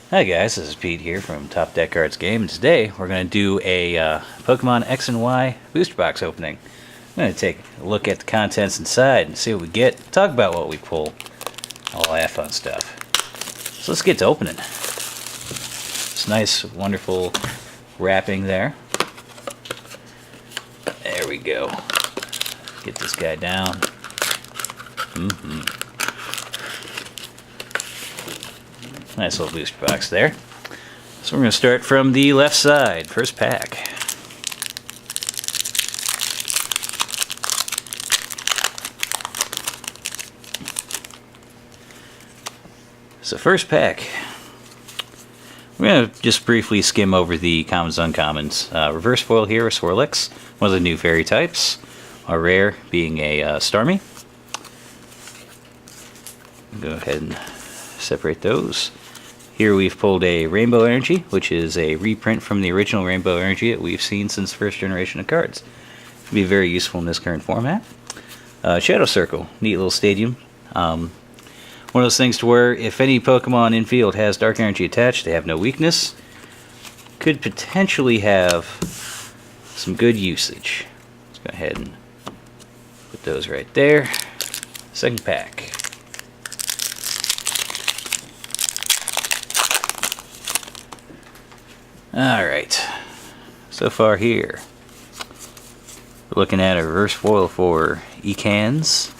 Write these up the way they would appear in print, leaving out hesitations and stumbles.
Hi guys, this is Pete here from Top Deck Cards Game, and today we're going to do a Pokemon X and Y booster box opening. I'm going to take a look at the contents inside and see what we get, talk about what we pull, all that fun stuff. So let's get to opening. This nice, wonderful wrapping there. There we go. Get this guy down. Nice little booster box there. So we're going to start from the left side, first pack. So first pack, we're going to just briefly skim over the commons, uncommons. Reverse foil here, a Swirlix, one of the new fairy types. Our rare being a Starmie. Go ahead and separate those. Here we've pulled a Rainbow Energy, which is a reprint from the original Rainbow Energy that we've seen since the first generation of cards. It'll be very useful in this current format. Shadow Circle, neat little stadium. One of those things to where if any Pokemon in field has Dark Energy attached, they have no weakness. Could potentially have some good usage. Let's go ahead and put those right there. Second pack. Alright, so far here, we're looking at a reverse foil for Ecans.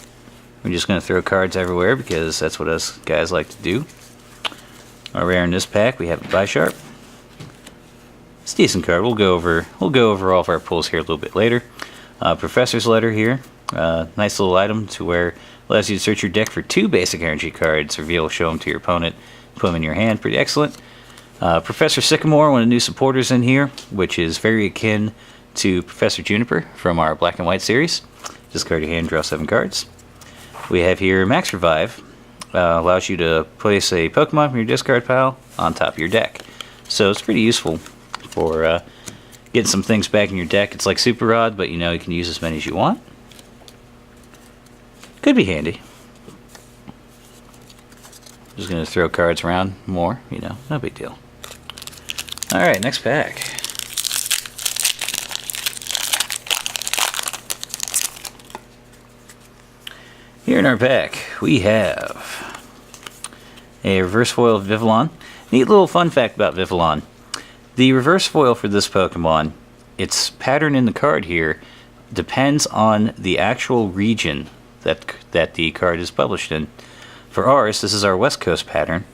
We're just going to throw cards everywhere because that's what us guys like to do. Our rare in this pack, we have a Bisharp. It's a decent card. We'll go over all of our pulls here a little bit later. Professor's Letter here, nice little item to where it allows you to search your deck for 2 basic energy cards, reveal, show them to your opponent, put them in your hand. Pretty excellent. Professor Sycamore, one of the new supporters in here, which is very akin to Professor Juniper from our Black and White series. Discard your hand, draw 7 cards. We have here Max Revive, allows you to place a Pokemon from your discard pile on top of your deck. So it's pretty useful for getting some things back in your deck. It's like Super Rod, but you know you can use as many as you want. Could be handy. Just going to throw cards around more, you know, no big deal. Alright, next pack. Here in our pack, we have a reverse foil of Vivillon. Neat little fun fact about Vivillon. The reverse foil for this Pokemon, its pattern in the card here, depends on the actual region that the card is published in. For ours, this is our West Coast pattern,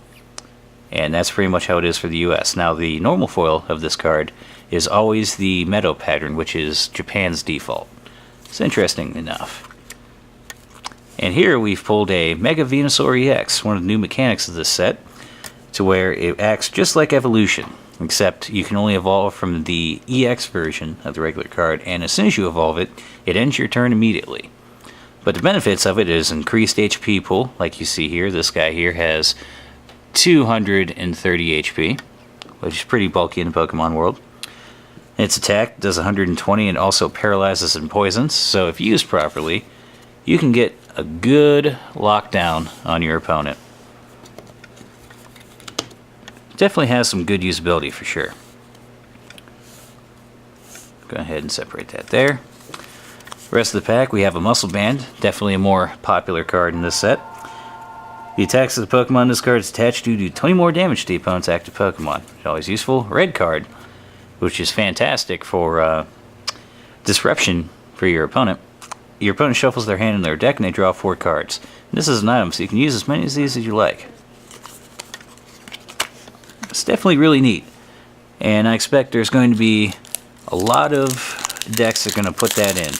and that's pretty much how it is for the US. Now, the normal foil of this card is always the Meadow pattern, which is Japan's default. It's interesting enough. And here we've pulled a Mega Venusaur EX, one of the new mechanics of this set, to where it acts just like Evolution, except you can only evolve from the EX version of the regular card, and as soon as you evolve it, it ends your turn immediately. But the benefits of it is increased HP pool, like you see here. This guy here has 230 HP, which is pretty bulky in the Pokemon world. Its attack does 120 and also paralyzes and poisons, so if used properly, you can get a good lockdown on your opponent. Definitely has some good usability for sure. Go ahead and separate that there. Rest of the pack, we have a Muscle Band, definitely a more popular card in this set. The attacks of the Pokemon this card is attached to do 20 more damage to the opponent's active Pokemon. It's always useful. Red card, which is fantastic for disruption for your opponent. Your opponent shuffles their hand in their deck and they draw 4 cards. And this is an item, so you can use as many of these as you like. It's definitely really neat. And I expect there's going to be a lot of decks that are going to put that in.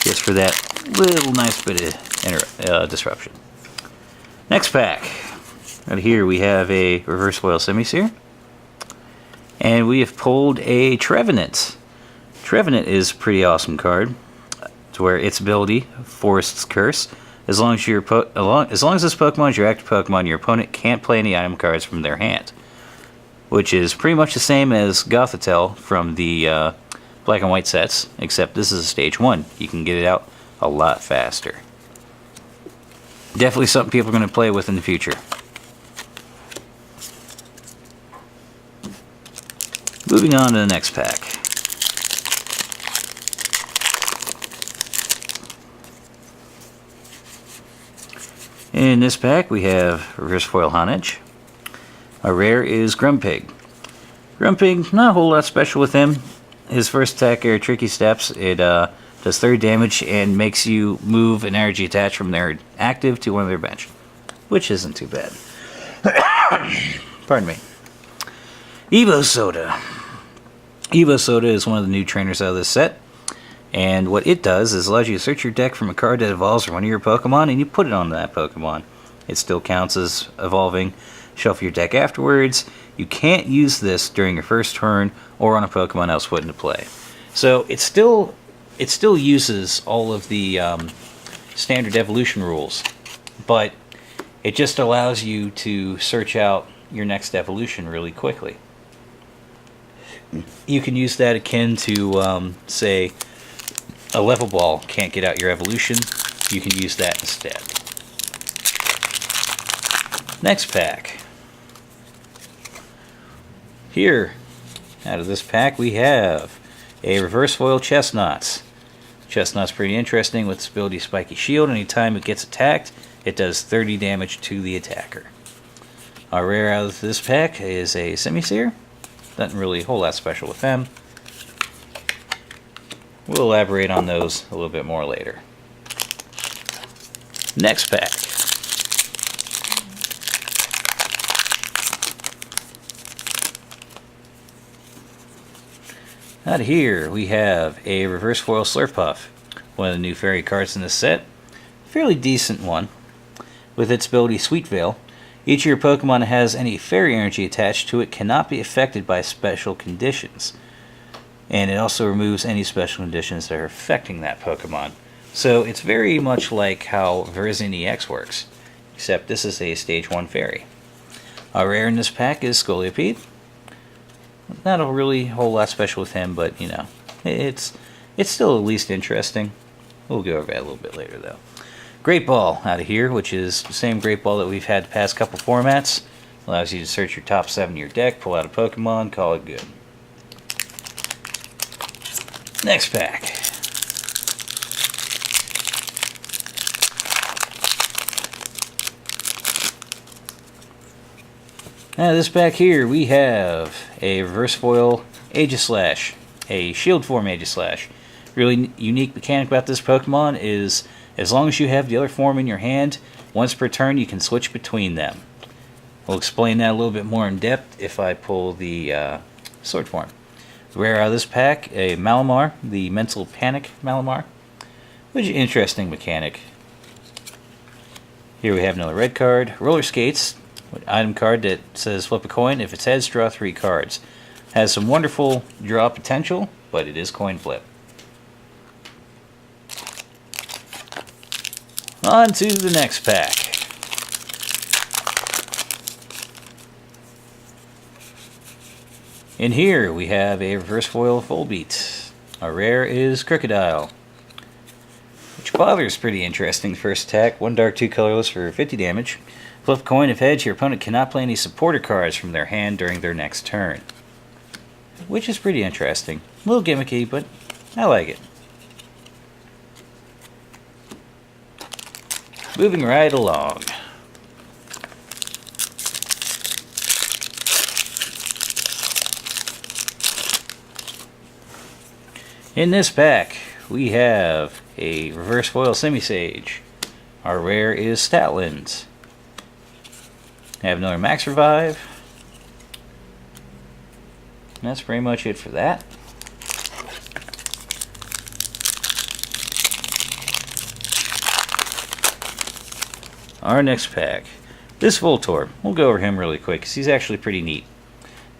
Just for that little nice bit of disruption. Next pack. Right here we have a reverse foil Simisear. And we have pulled a Trevenant. Trevenant is a pretty awesome card, to where its ability, Forest's Curse, as long as this Pokemon is your active Pokemon, your opponent can't play any item cards from their hand. Which is pretty much the same as Gothitelle from the Black and White sets, except this is a stage 1. You can get it out a lot faster. Definitely something people are going to play with in the future. Moving on to the next pack. In this pack we have Reverse Foil Honedge. Our rare is Grumpig. Grumpig, not a whole lot special with him. His first attack, Air Tricky Steps, it does 30 damage and makes you move an energy attached from their active to one of their bench, which isn't too bad. Pardon me. Evo Soda. Evo Soda is one of the new trainers out of this set, and what it does is allows you to search your deck from a card that evolves from one of your Pokemon and you put it on that Pokemon. It still counts as evolving. Shuffle your deck afterwards. You can't use this during your first turn or on a Pokemon else put into play. So it still uses all of the standard evolution rules, but it just allows you to search out your next evolution really quickly. You can use that akin to, say, a level ball can't get out your evolution. You can use that instead. Next pack. Here, out of this pack, we have a Reverse Foil Chestnuts. Chestnut's pretty interesting with its ability Spiky Shield. Anytime it gets attacked, it does 30 damage to the attacker. Our rare out of this pack is a Semi-Seer. Nothing really a whole lot special with them. We'll elaborate on those a little bit more later. Next pack. Out of here we have a Reverse Foil Slurpuff, one of the new fairy cards in this set. Fairly decent one. With its ability Sweet Veil, each of your Pokemon that has any fairy energy attached to it cannot be affected by special conditions. And it also removes any special conditions that are affecting that Pokemon. So it's very much like how Verizon EX works, except this is a Stage 1 fairy. Our rare in this pack is Pete. Not a really whole lot special with him, but you know, it's still at least interesting. We'll go over that a little bit later though. Great Ball out of here, which is the same Great Ball that we've had the past couple formats. Allows you to search your top 7 of your deck, pull out a Pokemon, call it good. Next pack. Now this pack here we have a Reverse Foil Aegislash, a Shield form Aegislash. Really unique mechanic about this Pokemon is as long as you have the other form in your hand, once per turn you can switch between them. We'll explain that a little bit more in depth if I pull the Sword form. Rare out of this pack, a Malamar, the Mental Panic Malamar, which is an interesting mechanic. Here we have another red card, Roller Skates, an item card that says flip a coin. If it's heads, draw 3 cards. Has some wonderful draw potential, but it is coin flip. On to the next pack. In here we have a Reverse Foil Volbeat. Our rare is Crocodile, which bothers pretty interesting. First attack, 1 dark, 2 colorless for 50 damage. Flip a coin. If heads, your opponent cannot play any supporter cards from their hand during their next turn, which is pretty interesting. A little gimmicky, but I like it. Moving right along. In this pack, we have a Reverse Foil Semi-Sage. Our rare is Statlands. Have another Max Revive. And that's pretty much it for that. Our next pack. This Voltorb, we'll go over him really quick because he's actually pretty neat.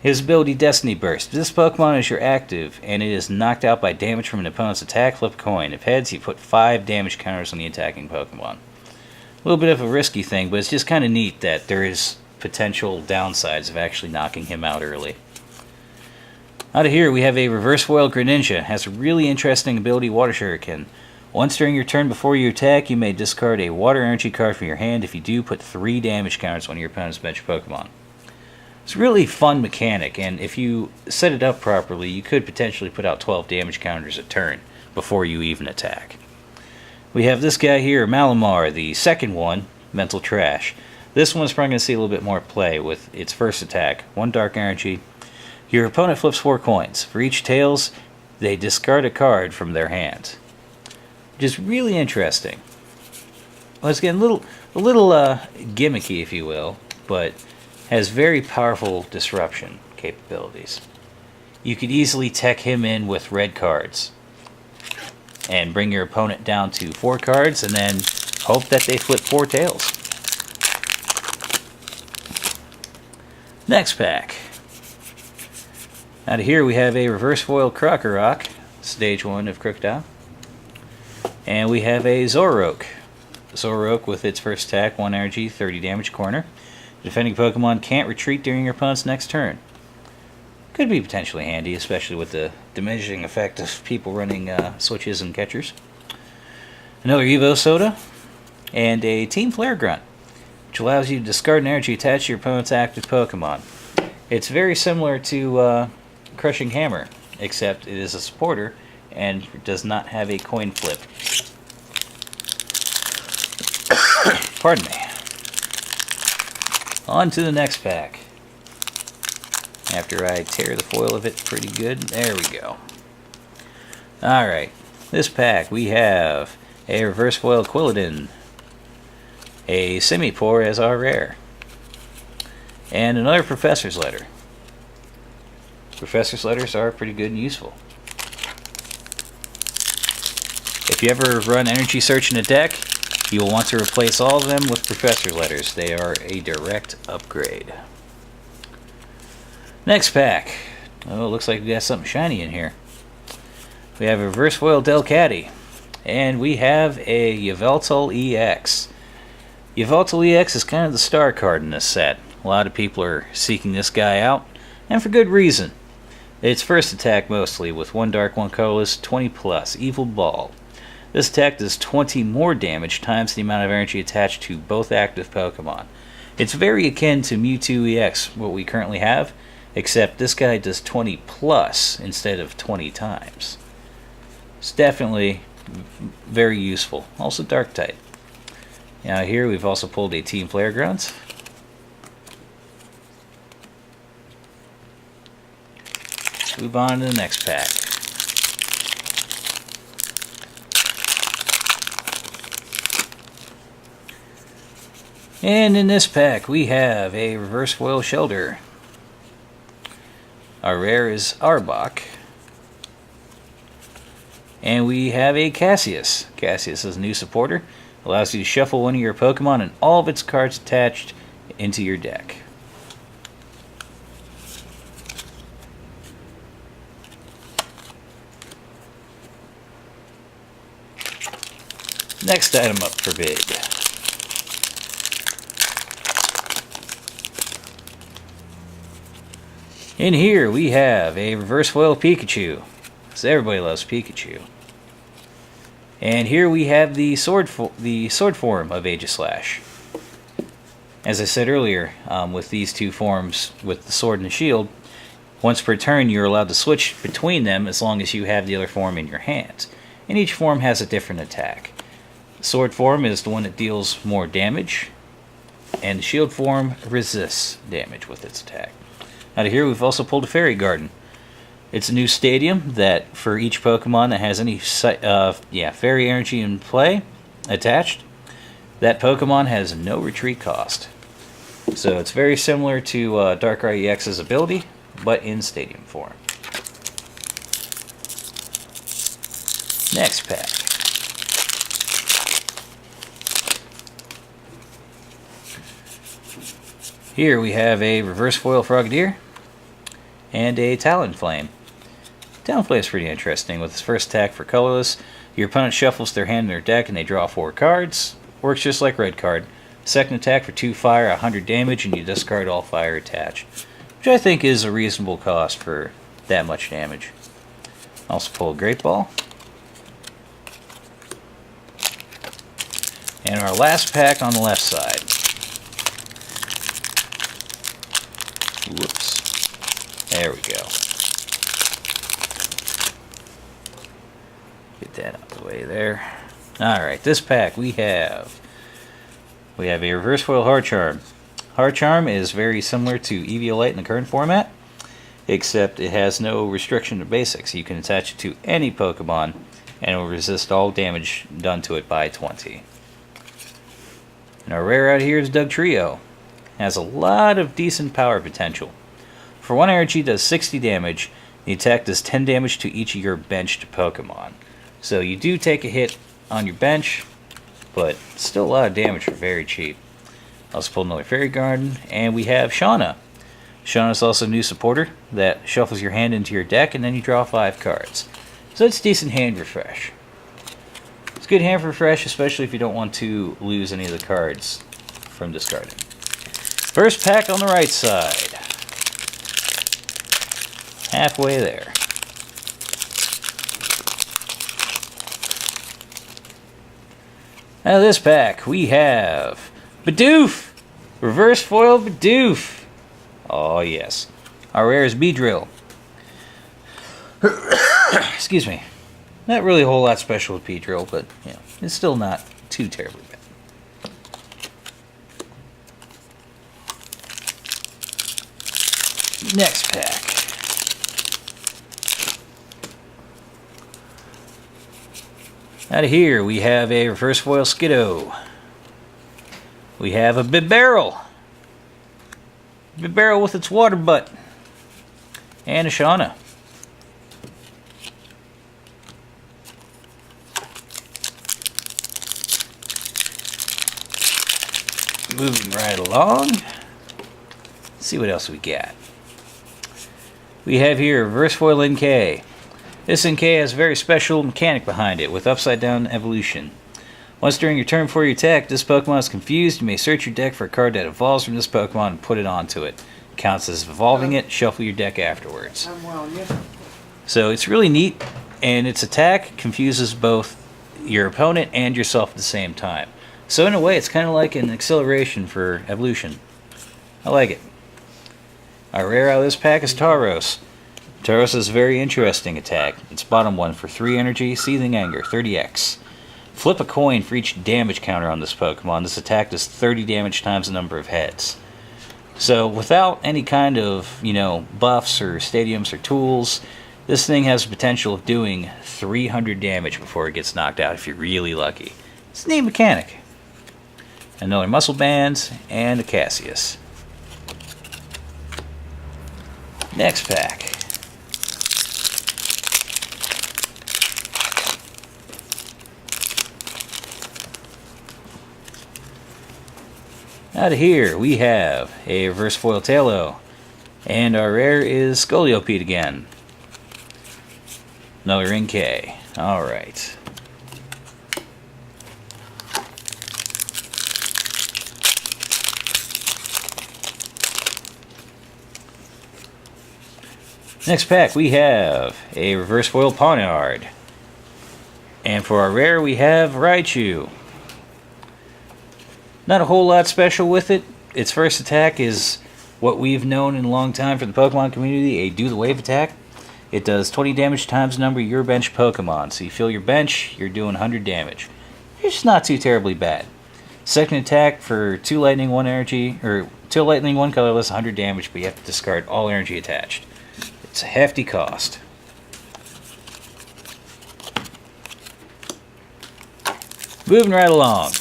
His ability Destiny Burst. This Pokemon is your active and it is knocked out by damage from an opponent's attack. Flip a coin. If heads, you put 5 damage counters on the attacking Pokemon. A little bit of a risky thing, but it's just kind of neat that there is potential downsides of actually knocking him out early. Out of here we have a Reverse Foil Greninja. Has a really interesting ability, Water Shuriken. Once during your turn before you attack, you may discard a water energy card from your hand. If you do, put 3 damage counters on your opponent's bench Pokemon. It's a really fun mechanic, and if you set it up properly, you could potentially put out 12 damage counters a turn before you even attack. We have this guy here, Malamar, the second one, Mental Trash. This one's probably going to see a little bit more play with its first attack. 1 Dark Energy. Your opponent flips 4 coins. For each tails, they discard a card from their hand. Which is really interesting. Once again, a little gimmicky, if you will, but has very powerful disruption capabilities. You could easily tech him in with red cards and bring your opponent down to 4 cards and then hope that they flip 4 tails. Next pack. Out of here we have a reverse foil Krokorok, stage 1 of Crocodile. And we have a Zoroark. Zoroark with its first attack, 1 energy, 30 damage corner. Defending Pokemon can't retreat during your opponent's next turn. Could be potentially handy, especially with the diminishing effect of people running switches and catchers. Another Evo Soda, and a Team Flare Grunt, which allows you to discard an energy attached to your opponent's active Pokemon. It's very similar to Crushing Hammer, except it is a supporter and does not have a coin flip. Pardon me. On to the next pack. After I tear the foil of it pretty good. There we go. Alright. This pack we have a reverse foil Quilladin, a Simipour as our rare, and another Professor's Letter. Professor's Letters are pretty good and useful. If you ever run Energy Search in a deck, you will want to replace all of them with Professor Letters. They are a direct upgrade. Next pack. Oh, looks like we got something shiny in here. We have a reverse foil Delcatty. And we have a Yveltal EX. Yveltal EX is kind of the star card in this set. A lot of people are seeking this guy out, and for good reason. Its first attack mostly with 1 dark, 1 colorless, 20 plus, Evil Ball. This attack does 20 more damage times the amount of energy attached to both active Pokemon. It's very akin to Mewtwo EX, what we currently have, except this guy does 20 plus instead of 20 times. It's definitely very useful. Also Dark type. Now here we've also pulled a Team Flare Grunt. Let's move on to the next pack. And in this pack we have a reverse foil Shelter. Our rare is Arbok. And we have a Cassius. Cassius is a new supporter. Allows you to shuffle one of your Pokemon and all of its cards attached into your deck. Next item up for bid. In here we have a reverse foil Pikachu, because everybody loves Pikachu. And here we have the sword form of Aegislash. As I said earlier, with these two forms, with the sword and the shield, once per turn you're allowed to switch between them as long as you have the other form in your hands. And each form has a different attack. The sword form is the one that deals more damage, and the shield form resists damage with its attack. Out of here we've also pulled a Fairy Garden. It's a new stadium that for each Pokemon that has any fairy energy in play attached, that Pokemon has no retreat cost. So it's very similar to Darkrai EX's ability, but in stadium form. Next pack. Here we have a reverse foil Frogadier and a Talonflame. Talonflame is pretty interesting. With its first attack for colorless, your opponent shuffles their hand in their deck and they draw 4 cards. Works just like Red Card. Second attack for 2 fire, 100 damage, and you discard all fire attached. Which I think is a reasonable cost for that much damage. Also pull a Great Ball. And our last pack on the left side. There we go. Get that out of the way there. Alright, this pack we have a reverse foil Hard Charm. Hard Charm is very similar to Eviolite in the current format, except it has no restriction to basics. You can attach it to any Pokemon and it will resist all damage done to it by 20. And our rare out here is Dugtrio. It has a lot of decent power potential. For 1 energy, it does 60 damage. The attack does 10 damage to each of your benched Pokemon. So you do take a hit on your bench, but still a lot of damage for very cheap. Also pulled another Fairy Garden, and we have Shauna. Shauna is also a new supporter that shuffles your hand into your deck, and then you draw 5 cards. So it's decent hand refresh. It's good hand refresh, especially if you don't want to lose any of the cards from discarding. First pack on the right side. Halfway there. Out of this pack, we have Bidoof! Reverse foil Bidoof! Oh yes. Our rare is Beedrill. Excuse me. Not really a whole lot special with Beedrill, but you know, it's still not too terribly bad. Next pack. Out of here, we have a reverse foil Skiddo. We have a Bibarel. Bibarel with its water butt. And a Shauna. Moving right along. Let's see what else we got. We have here reverse foil NK. This NK has a very special mechanic behind it with upside down evolution. Once during your turn before you attack, this Pokemon is confused, you may search your deck for a card that evolves from this Pokemon and put it onto it. Counts as evolving it, shuffle your deck afterwards. So it's really neat, and its attack confuses both your opponent and yourself at the same time. So in a way, it's kind of like an acceleration for evolution. I like it. Our rare out of this pack is Tauros. Tauros has a very interesting attack. It's bottom one for 3 energy, Seething Anger, 30x. Flip a coin for each damage counter on this Pokemon. This attack does 30 damage times the number of heads. So without any kind of, buffs or stadiums or tools, this thing has the potential of doing 300 damage before it gets knocked out if you're really lucky. It's a neat mechanic. Another Muscle Bands and a Cassius. Next pack. Out of here, we have a reverse foil Tailo, and our rare is Pete again. Another NK. Alright. Next pack, we have a reverse foil Pawniard. And for our rare, we have Raichu. Not a whole lot special with it. Its first attack is what we've known in a long time for the Pokemon community, a Do the Wave attack. It does 20 damage times the number of your bench Pokemon. So you fill your bench, you're doing 100 damage. It's not too terribly bad. Second attack for 2 lightning, 1 energy, or 2 lightning, 1 colorless, 100 damage, but you have to discard all energy attached. It's a hefty cost. Moving right along.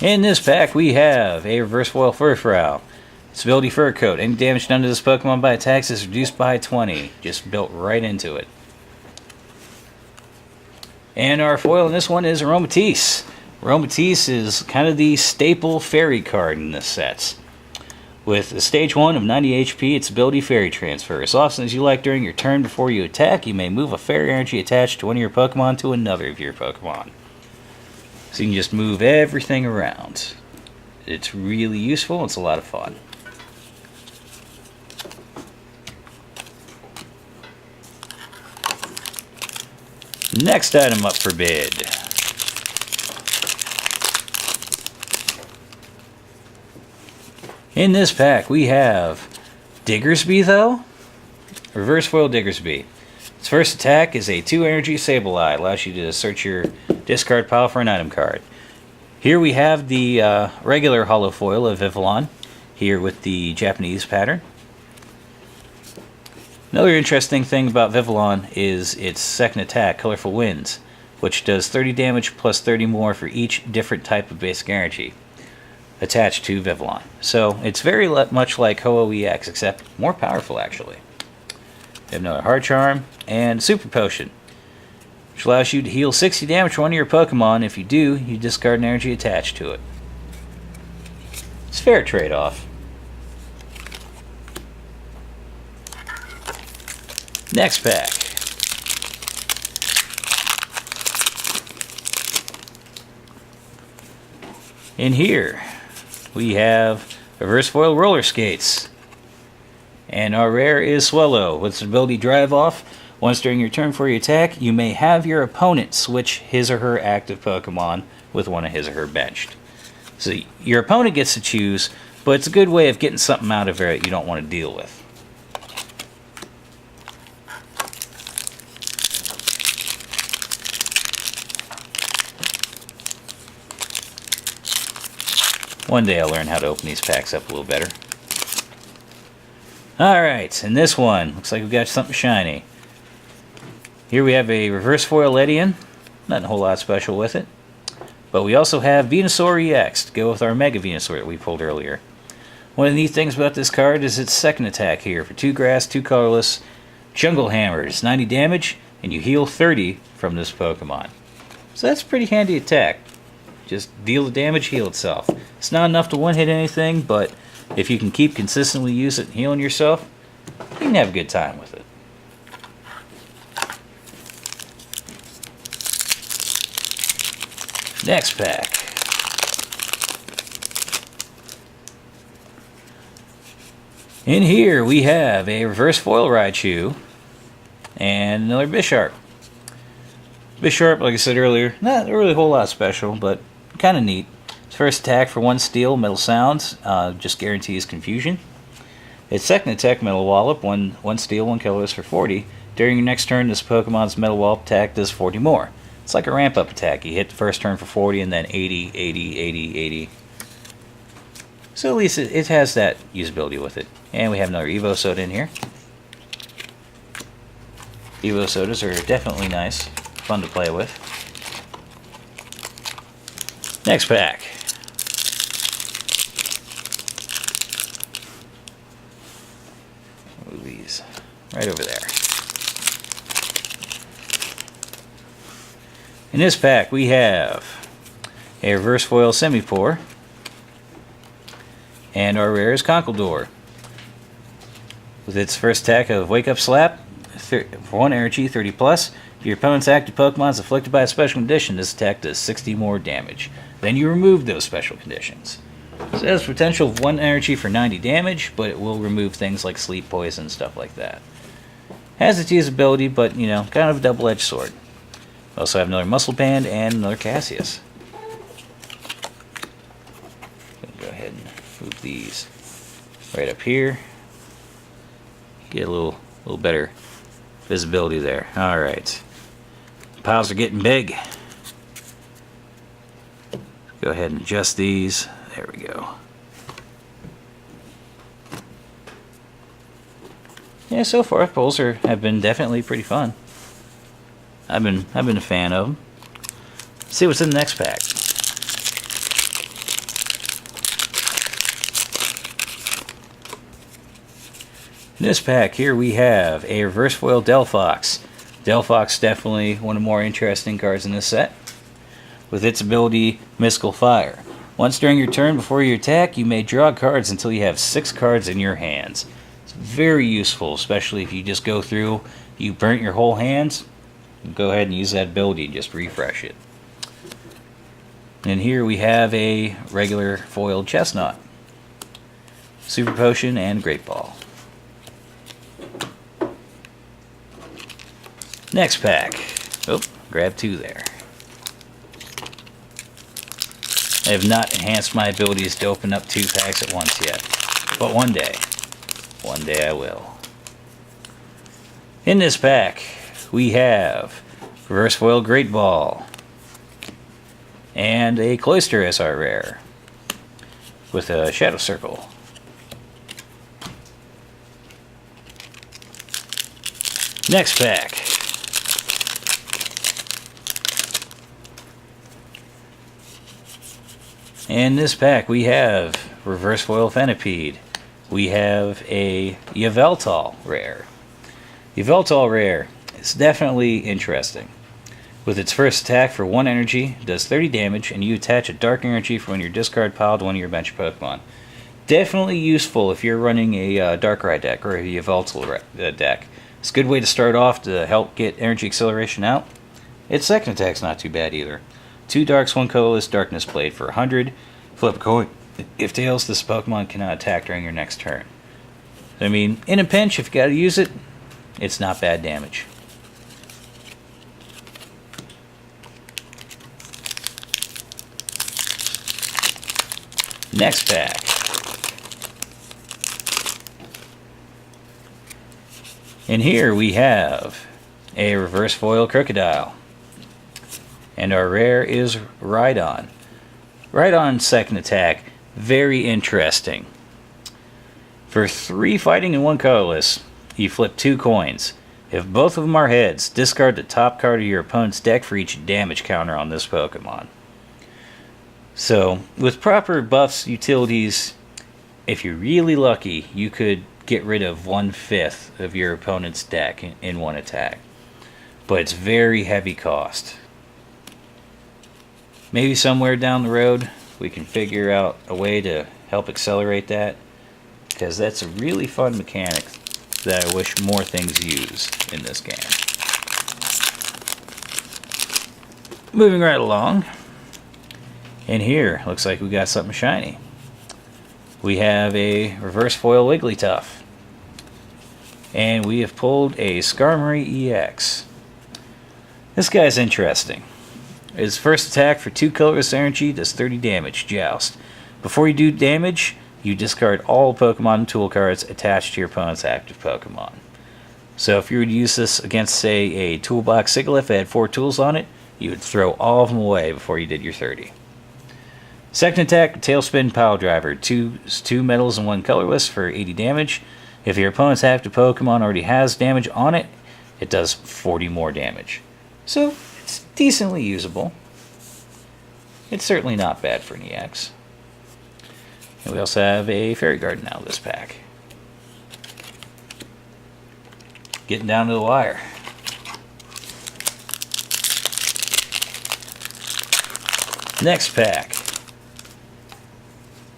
In this pack, we have a reverse foil Furfrou. Its ability Fur Coat. Any damage done to this Pokemon by attacks is reduced by 20. Just built right into it. And our foil in this one is Aromatisse. Aromatisse is kind of the staple fairy card in this set. With a stage 1 of 90 HP, its ability Fairy Transfer. As often as you like during your turn before you attack, you may move a fairy energy attached to one of your Pokemon to another of your Pokemon. So you can just move everything around. It's really useful. It's a lot of fun. Next item up for bid. In this pack, we have Diggersby, though. Reverse Foil Diggersby. Its first attack is a 2 energy Sableye. Allows you to search your discard pile for an item card. Here we have the regular holo foil of Vivillon, here with the Japanese pattern. Another interesting thing about Vivillon is its second attack, Colorful Winds, which does 30 damage plus 30 more for each different type of basic energy attached to Vivillon. So it's very much like Ho-Oh EX, except more powerful actually. We have another Hard Charm and Super Potion, which allows you to heal 60 damage for one of your Pokemon. If you do, you discard an energy attached to it. It's a fair trade-off. Next pack. In here, we have Reverse Foil Roller Skates. And our rare is Swellow. With its ability Drive Off, once during your turn for your attack, you may have your opponent switch his or her active Pokemon with one of his or her benched. So your opponent gets to choose, but it's a good way of getting something out of there that you don't want to deal with. One day I'll learn how to open these packs up a little better. Alright, and this one, looks like we've got something shiny. Here we have a Reverse Foil Ledian, not a whole lot special with it. But we also have Venusaur EX to go with our Mega Venusaur that we pulled earlier. One of the neat things about this card is its second attack here. For 2 grass, 2 colorless, Jungle Hammers, 90 damage, and you heal 30 from this Pokemon. So that's a pretty handy attack. Just deal the damage, heal itself. It's not enough to one-hit anything, but if you can keep consistently use it and healing yourself, you can have a good time with it. Next pack. In here we have a Reverse Foil Raichu and another Bisharp. Bisharp, like I said earlier, not really a whole lot special, but kind of neat. Its first attack for 1 steel, Metal Sounds, just guarantees confusion. Its second attack, Metal Wallop, 1 steel, 1 colorless for 40. During your next turn, this Pokemon's Metal Wallop attack does 40 more. It's like a ramp-up attack. You hit the first turn for 40 and then 80, 80, 80, 80. So at least it has that usability with it. And we have another Evo Soda in here. Evo Sodas are definitely nice. Fun to play with. Next pack. Move these right over there. In this pack we have a Reverse Foil Semipour and our rare is Conkeldurr. With its first attack of Wake Up Slap, for 1 energy, 30 plus. If your opponent's active Pokemon is afflicted by a special condition, this attack does 60 more damage. Then you remove those special conditions. So it has potential of 1 energy for 90 damage, but it will remove things like sleep, poison, stuff like that. Has its usability, but you know, kind of a double-edged sword. We also have another Muscle Band and another Cassius. Go ahead and move these right up here. Get a little better visibility there. Alright. Piles are getting big. Go ahead and adjust these. There we go. Yeah, so far pulls have been definitely pretty fun. I've been a fan of them. Let's see what's in the next pack. In this pack here we have a Reverse Foil Delphox. Delphox definitely one of the more interesting cards in this set. With its ability Mystical Fire. Once during your turn before you attack, you may draw cards until you have 6 cards in your hands. It's very useful, especially if you just go through, you burnt your whole hands, go ahead and use that ability and just refresh it. And here we have a regular foiled Chestnut, Super Potion, and Great Ball. Next pack. Oh, grab 2 there. I have not enhanced my abilities to open up 2 packs at once yet. But one day I will. In this pack, we have Reverse Foil Great Ball and a Cloyster SR Rare with a Shadow Circle. Next pack. In this pack we have Reverse Foil Centipede. We have a Yveltal Rare. Yveltal Rare is definitely interesting. With its first attack for 1 energy, it does 30 damage, and you attach a dark energy from your discard pile to one of your bench Pokemon. Definitely useful if you're running a Darkrai deck or a Yveltal deck. It's a good way to start off to help get energy acceleration out. Its second attack's not too bad either. 2 darks, 1 colorless, Darkness Blade for 100. Flip a coin. If tails, this Pokemon cannot attack during your next turn. I mean, in a pinch, if you gotta use it, it's not bad damage. Next pack. In here we have a Reverse Foil Crocodile. And our rare is Rhydon. Rhydon's second attack, very interesting. For 3 fighting and 1 colorless, you flip 2 coins. If both of them are heads, discard the top card of your opponent's deck for each damage counter on this Pokemon. So, with proper buffs, utilities, if you're really lucky, you could get rid of 1/5 of your opponent's deck in one attack. But it's very heavy cost. Maybe somewhere down the road we can figure out a way to help accelerate that, because that's a really fun mechanic that I wish more things use in this game. Moving right along. In here, looks like we got something shiny. We have a Reverse Foil Wigglytuff. And we have pulled a Skarmory EX. This guy's interesting. His first attack for 2 colorless energy does 30 damage, Joust. Before you do damage, you discard all Pokemon tool cards attached to your opponent's active Pokemon. So if you were to use this against, say, a Toolbox Sigilyph that had 4 tools on it, you would throw all of them away before you did your 30. Second attack, Tailspin Pile Driver. 2 metals and 1 colorless for 80 damage. If your opponent's active Pokemon already has damage on it, it does 40 more damage. So, it's decently usable. It's certainly not bad for an EX. And we also have a Fairy Garden out of this pack. Getting down to the wire. Next pack.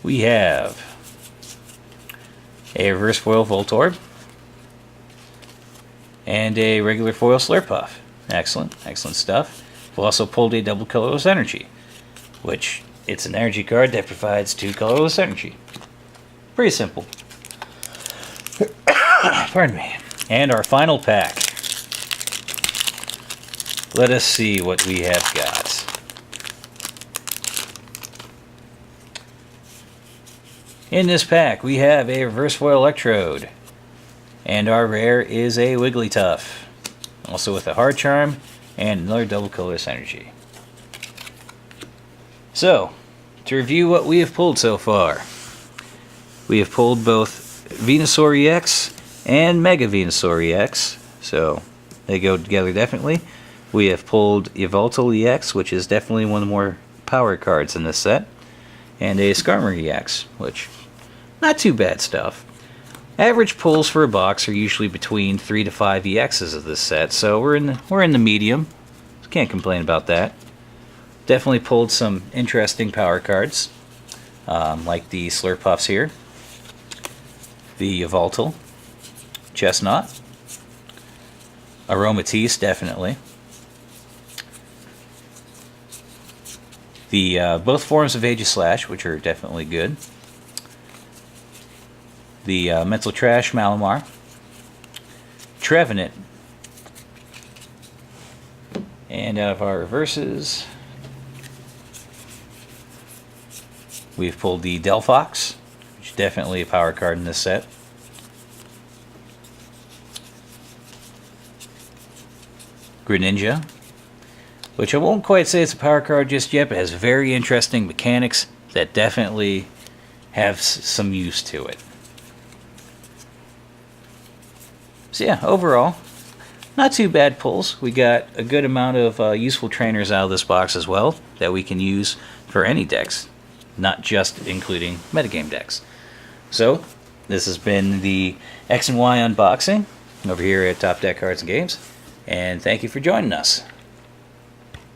We have a Reverse Foil Voltorb and a regular foil Slurpuff. Excellent, excellent stuff. We've also pulled a double colorless energy, which it's an energy card that provides 2 colorless energy. Pretty simple. Pardon me. And our final pack. Let us see what we have got. In this pack, we have a Reverse Foil Electrode, and our rare is a Wigglytuff, also with a Hard Charm and another double colorless energy. So, to review what we have pulled so far, we have pulled both Venusaur EX and Mega Venusaur EX, so they go together definitely. We have pulled Yveltal EX, which is definitely one of the more power cards in this set, and a Skarmory EX, which not too bad stuff. Average pulls for a box are usually between 3 to 5 EXs of this set, so we're in the medium. Can't complain about that. Definitely pulled some interesting power cards, like the Slurpuffs here, the Yveltal, Chestnut, Aromatisse definitely. The both forms of Aegislash, which are definitely good. The Mental Trash Malamar, Trevenant, and out of our reverses, we've pulled the Delphox, which Definitely a power card in this set. Greninja, which I won't quite say it's a power card just yet, but has very interesting mechanics that definitely have some use to it. So yeah, overall, not too bad pulls. We got a good amount of useful trainers out of this box as well that we can use for any decks, not just including metagame decks. So, this has been the X and Y unboxing over here at Top Deck Cards and Games, and thank you for joining us.